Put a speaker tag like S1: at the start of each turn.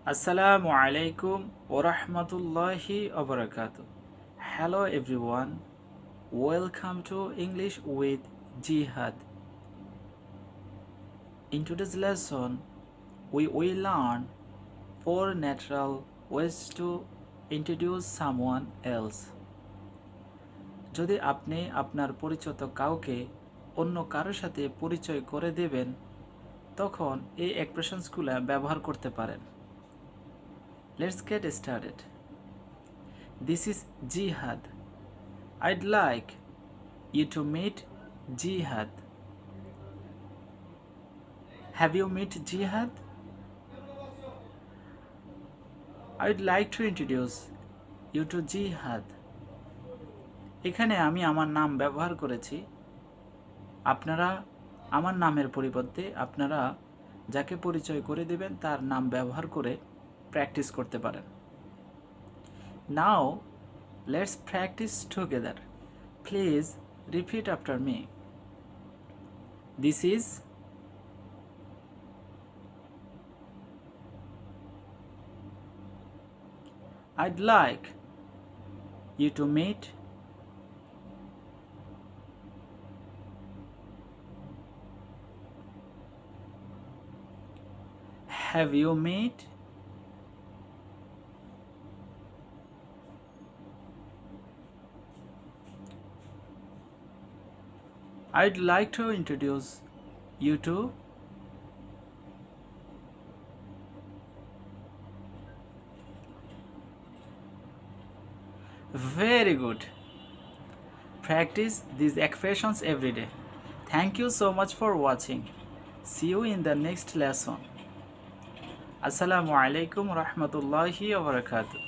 S1: Assalamu alaikum wa rahmatullahi wa barakatuh. Hello everyone. Welcome to English with Jihad. In today's lesson, we will learn four natural ways to introduce someone else. যদি আপনি আপনার পরিচিত কাউকে অন্য কারোর সাথে পরিচয় করে দেবেন তখন এই এক্সপ্রেশনসগুলো ব্যবহার করতে পারেন। Let's get started. This is Jihad. I'd like you to meet Jihad. Have you met Jihad? I'd like to introduce you to Jihad. এখানে আমি আমার নাম ব্যবহার করেছি। আপনারা আমার নামের পরিবর্তে আপনারা যাকে পরিচয় করে দিবেন তার নাম ব্যবহার করে প্র্যাকটিস করতে পারেন। Now let's practice together. Please repeat after me. This is I'd like you to meet Have you met I'd like to introduce you to Very good. Practice these expressions every day. Thank you so much for watching. See you in the next lesson. Assalamu alaikum rahmatullahi wa barakatuh.